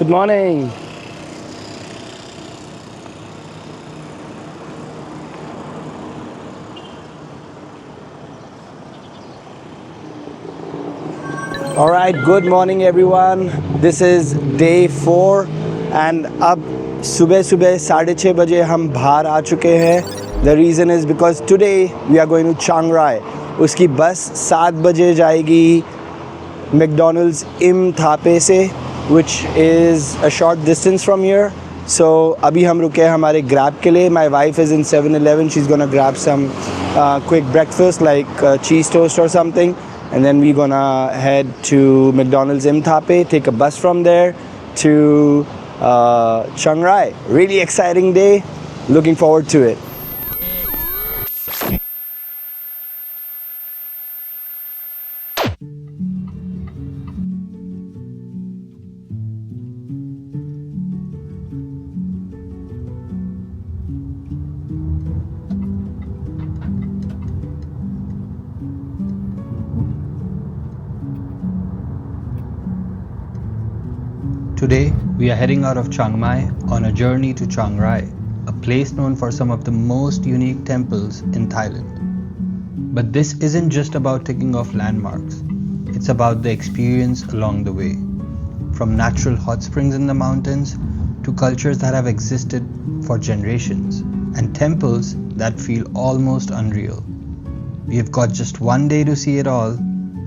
Good morning. All right, good morning everyone. This is day 4 and अब सुबह 6:30 बजे हम बाहर आ चुके हैं. The reason is because today we are going to Chiang Rai. उसकी बस 7 बजे जाएगी McDonald's Im Thape से, which is a short distance from here. So अभी हम रुके हैं हमारे grab के लिए. My wife is in 7-Eleven. She's gonna grab some quick breakfast like cheese toast or something. And then we're gonna head to McDonald's Im Thape, take a bus from there to Chiang Rai. Really exciting day. Looking forward to it. Today, we are heading out of Chiang Mai on a journey to Chiang Rai, a place known for some of the most unique temples in Thailand. But this isn't just about ticking off landmarks, it's about the experience along the way. From natural hot springs in the mountains to cultures that have existed for generations and temples that feel almost unreal. We have got just one day to see it all,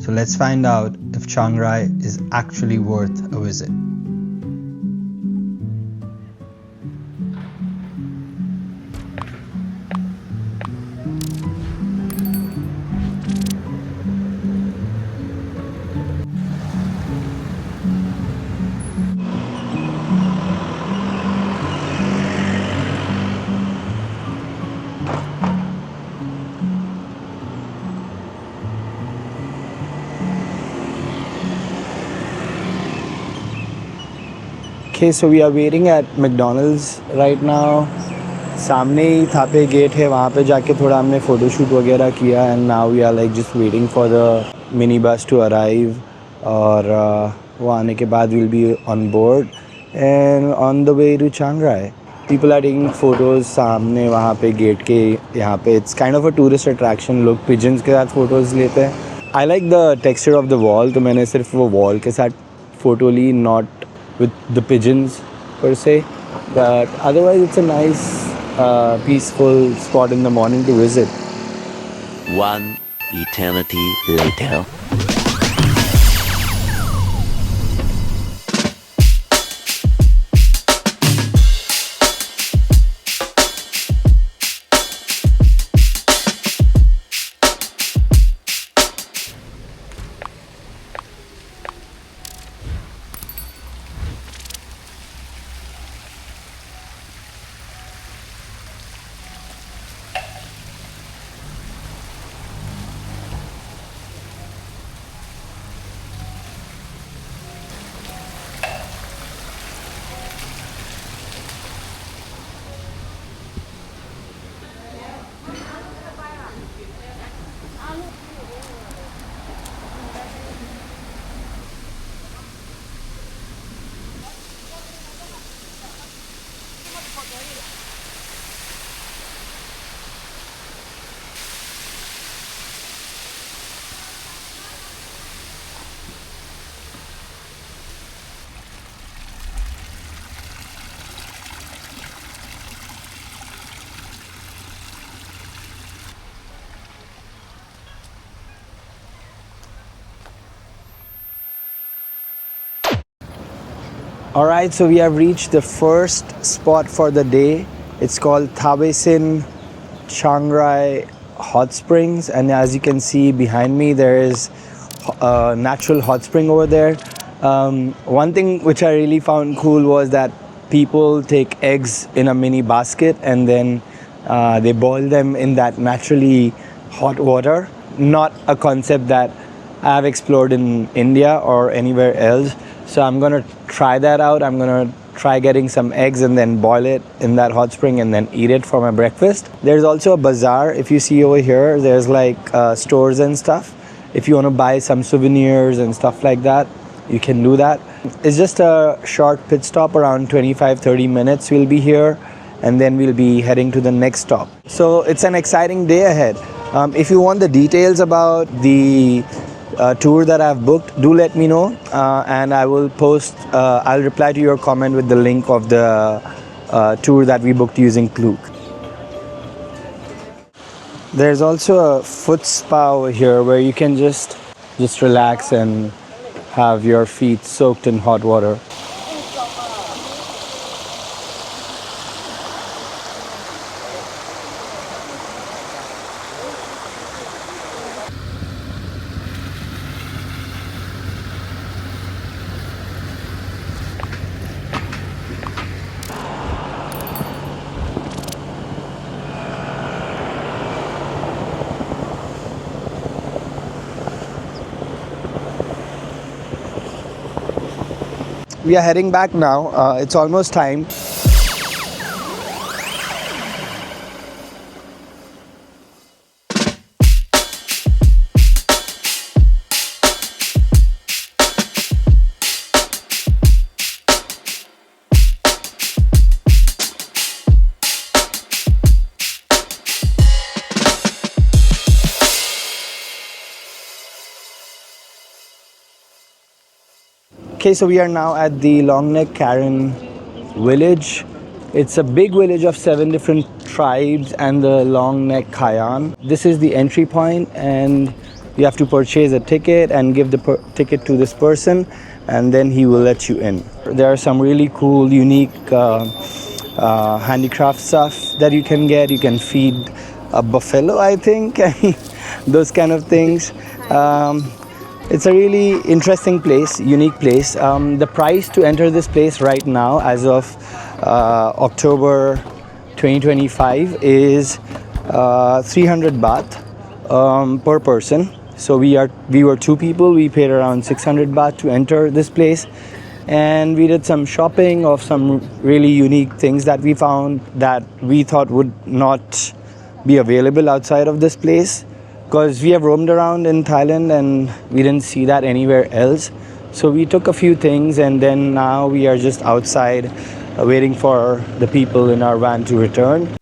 so let's find out if Chiang Rai is actually worth a visit. Okay, so we are waiting at McDonald's right now. सामने ही थापे gate है, वहाँ पे जाके थोड़ा हमने photoshoot वगैरह किया and now we are like just waiting for the minibus to arrive. और वो आने के बाद we'll be on board and on the way to Chiang Rai. People are taking photos सामने वहाँ पे गेट के यहाँ पे. It's kind of a tourist attraction. लोग pigeons के साथ photos लेते हैं. I like the texture of the wall, तो मैंने सिर्फ वो wall के साथ फ़ोटो ली, not with the pigeons per se, but otherwise it's a nice peaceful spot in the morning to visit. One eternity later. Alright, so we have reached the first spot for the day. It's called Thabesin Chiang Rai Hot Springs, and as you can see behind me there is a natural hot spring over there. One thing which I really found cool was that people take eggs in a mini basket and then they boil them in that naturally hot water. Not a concept that I have explored in India or anywhere else. So I'm gonna try that out. I'm gonna try getting some eggs and then boil it in that hot spring and then eat it for my breakfast. There's also a bazaar. If you see over here, there's like stores and stuff. If you want to buy some souvenirs and stuff like that. you can do that. It's just a short pit stop, around 25-30 minutes we'll be here, and then we'll be heading to the next stop. So it's an exciting day ahead. If you want the details about the tour that I've booked, do let me know, and I will post, I'll reply to your comment with the link of the tour that we booked using Klook. There's also a foot spa over here where you can just relax and have your feet soaked in hot water. We are heading back now. It's almost time. Okay, so we are now at the Long Neck Karen village. It's a big village of 7 different tribes and the Long Neck Khayan. This is the entry point, and you have to purchase a ticket and give the ticket to this person, and then he will let you in. There are some really cool, unique handicraft stuff that you can get. You can feed a buffalo, I think, those kind of things. It's a really interesting place, unique place. The price to enter this place right now, as of October 2025, is 300 baht per person. So we were 2 people. We paid around 600 baht to enter this place, and we did some shopping of some really unique things that we found that we thought would not be available outside of this place, because we have roamed around in Thailand and we didn't see that anywhere else. So we took a few things, and then now we are just outside waiting for the people in our van to return.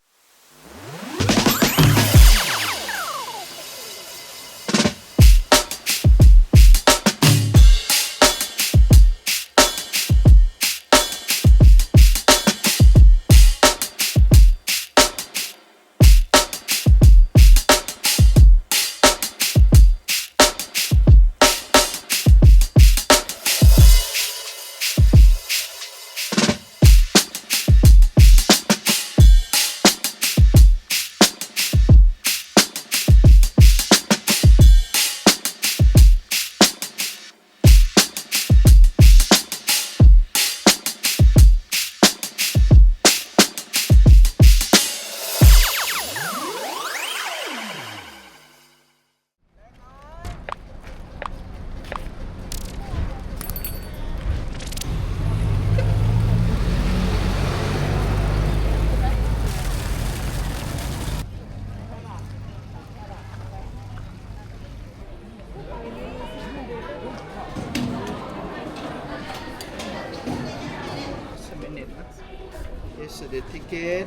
Here's the ticket.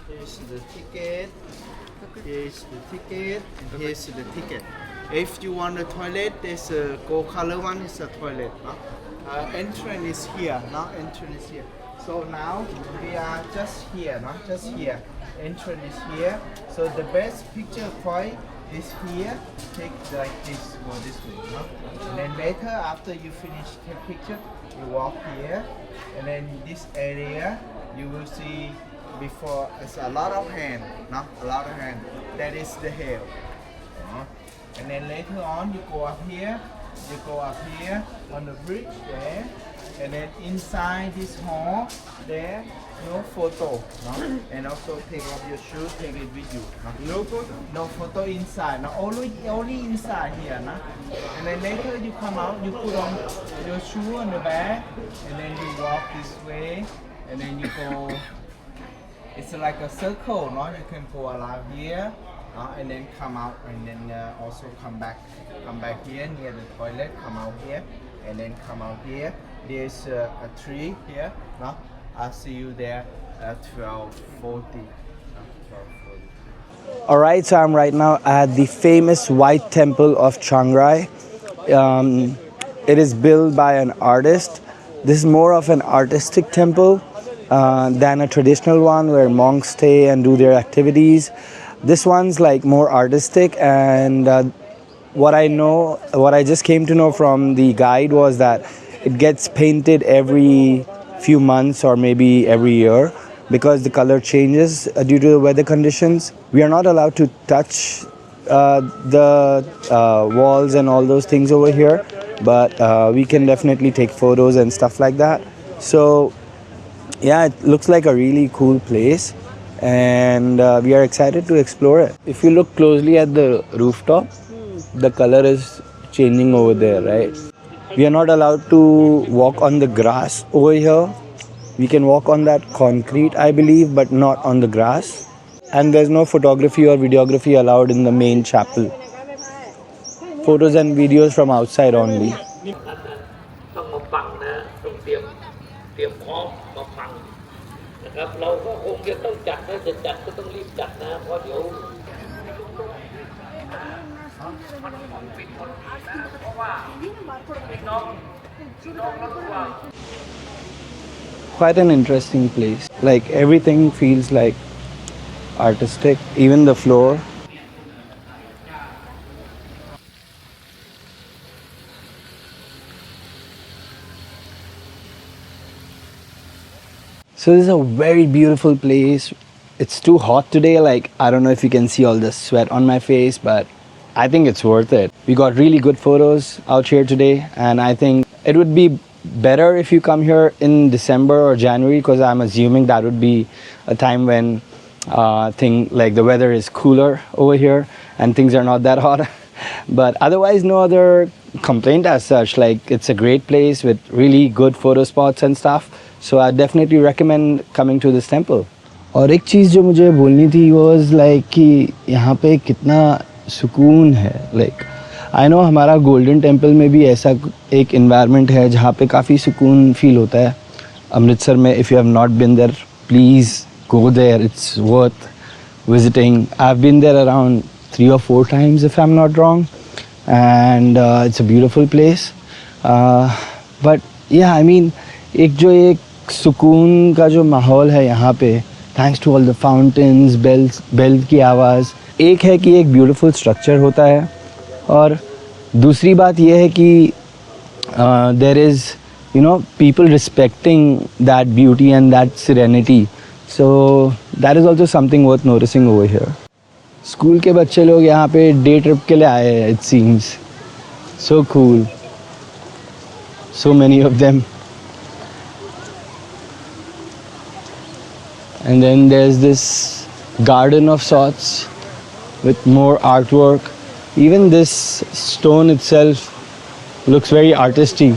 Here's the ticket. Here's the ticket. And here's the ticket. If you want the toilet, there's a gold color one. It's a toilet. Entrance is here. Now entrance is here. So now we are just here. Not just here. Entrance is here. So the best picture point is here. Take like this. Go this way. No? And then later, after you finish take picture, you walk here. And then this area, you will see before it's a lot of hand, not a lot of hand. That is the hair. And then later on, you go up here on the bridge there, and then inside this hall there, no photo, no? And also take off your shoes, take it with you. No photo? No photo inside, no, only inside here, no? And then later you come out, you put on your shoe on the bag, and then you walk this way, and then you go. It's like a circle, no? You can go around here, and then come out, and then also come back here near the toilet. Come out here, and then come out here. There's a tree here. No? I'll see you there at 12:40. Alright, so I'm right now at the famous White Temple of Chiang Rai. It is built by an artist. This is more of an artistic temple than a traditional one where monks stay and do their activities. This one's like more artistic, and what I just came to know from the guide was that it gets painted every few months or maybe every year because the color changes due to the weather conditions. We are not allowed to touch the walls and all those things over here, but we can definitely take photos and stuff like that. So yeah, it looks like a really cool place, and we are excited to explore it. If you look closely at the rooftop, the color is changing over there, right? We are not allowed to walk on the grass over here. We can walk on that concrete, I believe, but not on the grass. And there's no photography or videography allowed in the main chapel. Photos and videos from outside only. ต้องมาฟังนะต้องเตรียมพร้อมมาฟังนะครับเราก็คงจะต้องจัดนะจะจัดก็ต้องรีบจัดนะเพราะเดี๋ยว Quite an interesting place. Like everything feels like artistic, even the floor. So this is a very beautiful place. It's too hot today. Like, I don't know if you can see all the sweat on my face, but I think it's worth it. We got really good photos out here today, and I think it would be better if you come here in December or January, because I'm assuming that would be a time when the weather is cooler over here and things are not that hot. But otherwise, no other complaint as such. Like, it's a great place with really good photo spots and stuff. So I definitely recommend coming to this temple. और एक चीज़ जो मुझे बोलनी थी was like कि यहाँ पे कितना सुकून है. Like, I know हमारा गोल्डन टेम्पल में भी ऐसा एक environment है जहाँ पे काफ़ी सुकून फील होता है. अमृतसर में, if you have not been there, please go there. It's worth visiting. I've been there around 3 or 4 times if I'm not wrong, and it's a beautiful place. But yeah, I mean, एक सुकून का जो माहौल है यहाँ पे, thanks to all the fountains, bells की आवाज़. एक है कि एक ब्यूटीफुल स्ट्रक्चर होता है, और दूसरी बात यह है कि there is people respecting that beauty and that serenity. So that is also something worth noticing over here. School के बच्चे लोग यहाँ पे डे ट्रिप के लिए आए हैं, it seems. So cool. So many of them. And then there's this garden of sorts with more artwork. Even this stone itself looks very artisty.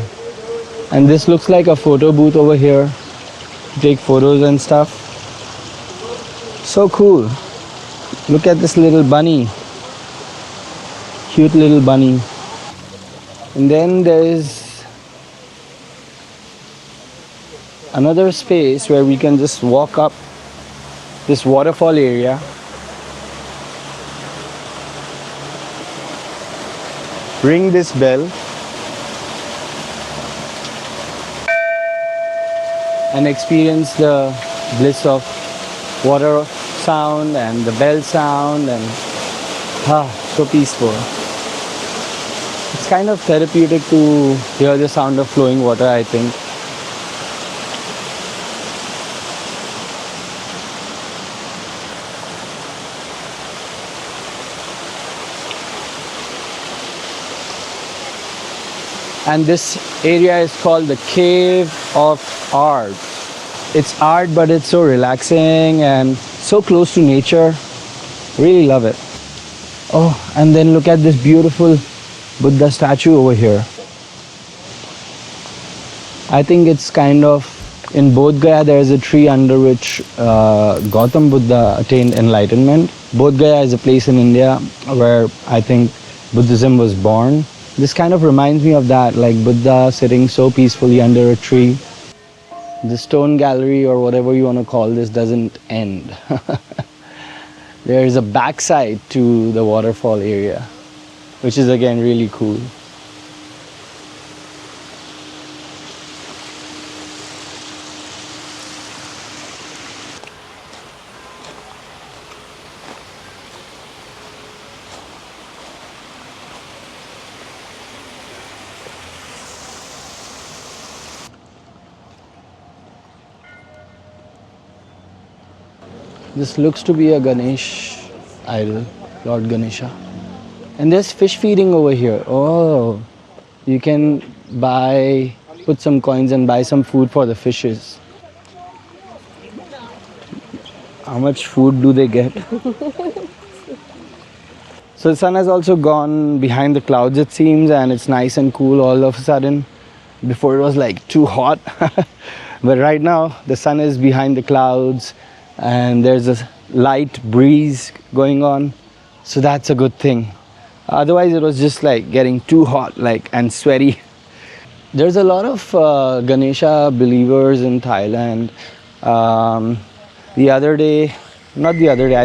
And this looks like a photo booth over here to take photos and stuff. So cool. Look at this little bunny. Cute little bunny. And then there's another space where we can just walk up this waterfall area. Ring this bell and experience the bliss of water sound and the bell sound, and so peaceful. It's kind of therapeutic to hear the sound of flowing water, I think. And this area is called the Cave of Art. It's art, but it's so relaxing and so close to nature. Really love it. Oh, and then look at this beautiful Buddha statue over here. I think it's kind of, in Bodh Gaya there is a tree under which Gautam Buddha attained enlightenment. Bodh Gaya is a place in India where I think Buddhism was born. This kind of reminds me of that, like Buddha sitting so peacefully under a tree. The stone gallery, or whatever you want to call this, doesn't end. There is a backside to the waterfall area, which is again really cool. This looks to be a Ganesh idol, Lord Ganesha. And there's fish feeding over here. Oh, you can put some coins and buy some food for the fishes. How much food do they get? So the sun has also gone behind the clouds, it seems, and it's nice and cool all of a sudden. Before it was like too hot. But right now the sun is behind the clouds and there's a light breeze going on. So that's a good thing. Otherwise it was just like getting too hot and sweaty. There's a lot of Ganesha believers in Thailand. I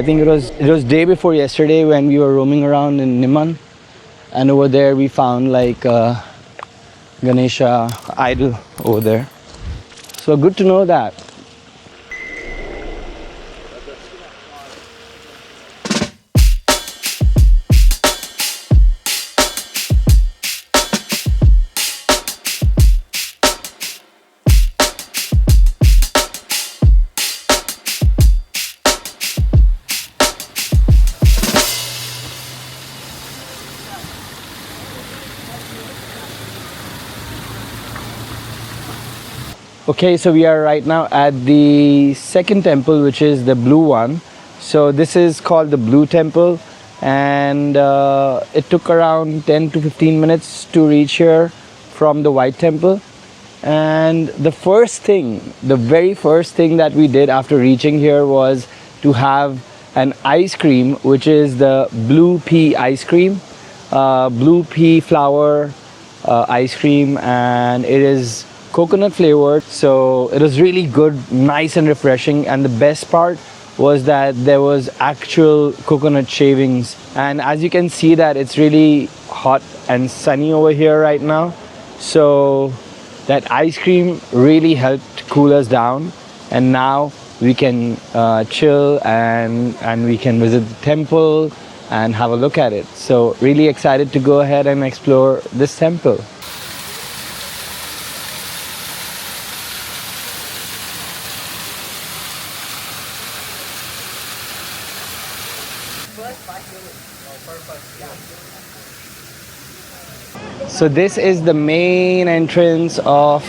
think it was day before yesterday when we were roaming around in Niman, and over there we found like a Ganesha idol over there. So good to know that. Okay, so we are right now at the second temple, which is the blue one. So this is called the Blue Temple, and it took around 10 to 15 minutes to reach here from the White Temple. And the very first thing that we did after reaching here was to have an ice cream, which is the blue pea ice cream, blue pea flower ice cream, and it is coconut flavored. So it was really good, nice and refreshing. And the best part was that there was actual coconut shavings. And as you can see that it's really hot and sunny over here right now. So that ice cream really helped cool us down. And now we can chill and we can visit the temple and have a look at it. So really excited to go ahead and explore this temple. So this is the main entrance of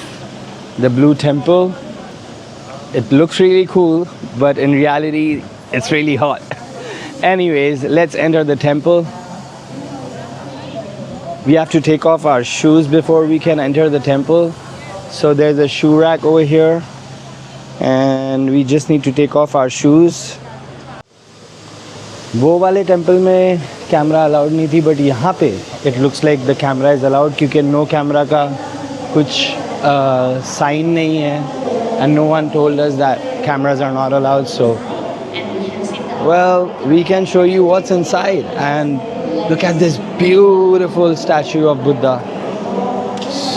the Blue Temple. It looks really cool, but in reality, it's really hot. Anyways, let's enter the temple. We have to take off our shoes before we can enter the temple. So there's a shoe rack over here, and we just need to take off our shoes. वो वाले temple में camera allowed नहीं थी, but यहाँ पे it looks like the camera is allowed, क्योंकि no camera का कुछ साइन नहीं है, and no one told us that cameras are not allowed. So well we can show you what's inside, and look at this beautiful statue of Buddha.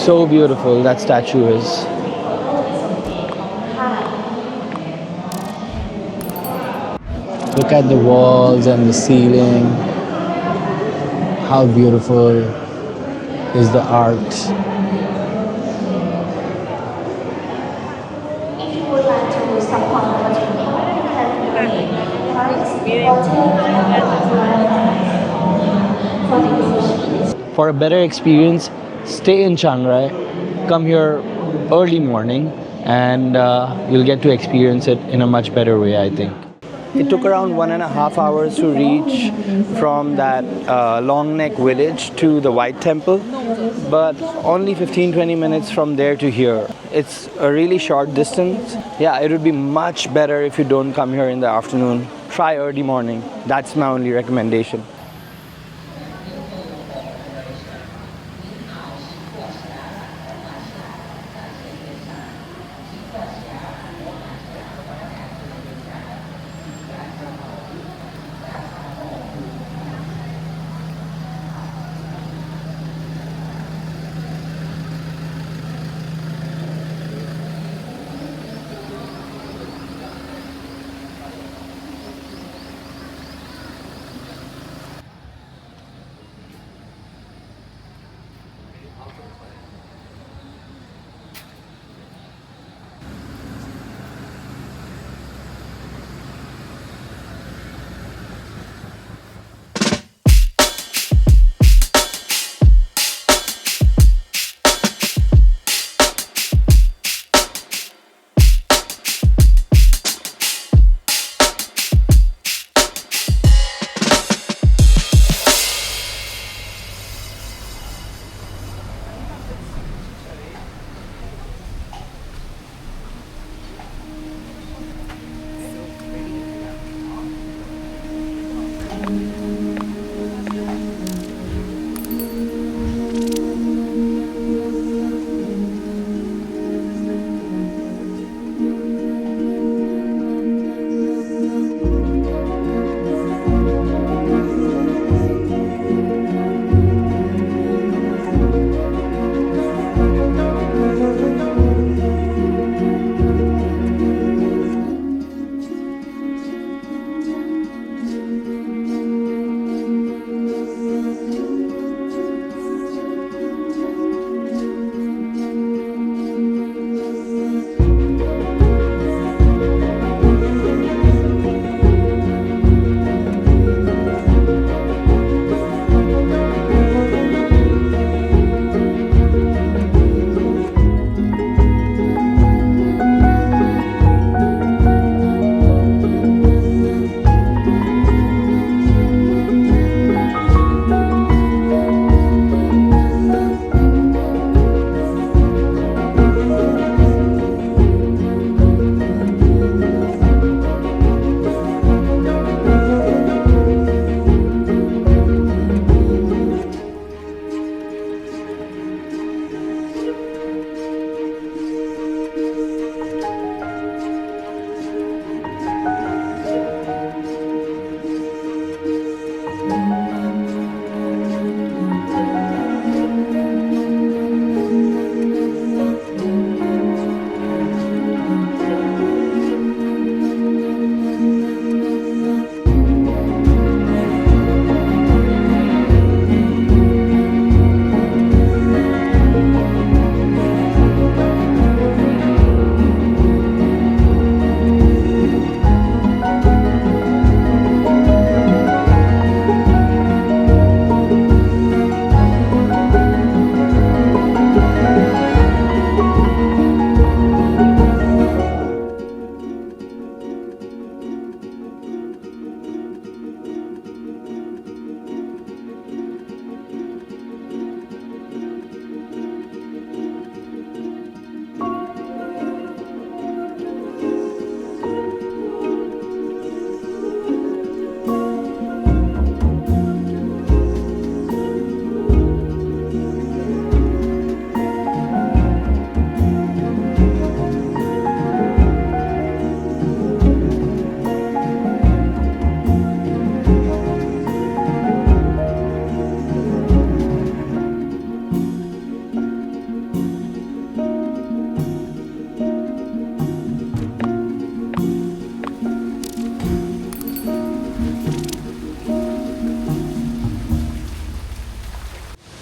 So beautiful that statue is. Look at the walls and the ceiling. How beautiful is the art. For a better experience, stay in Chiang Rai, come here early morning, and you'll get to experience it in a much better way, I think. It took around 1.5 hours to reach from that Long Neck village to the White Temple, but only 15-20 minutes from there to here. It's a really short distance. Yeah, it would be much better if you don't come here in the afternoon. Try early morning. That's my only recommendation.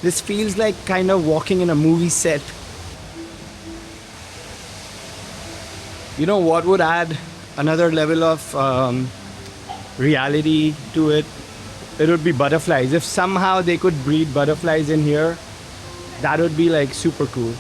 This feels like kind of walking in a movie set. You know what would add another level of reality to it? It would be butterflies. If somehow they could breed butterflies in here, that would be like super cool.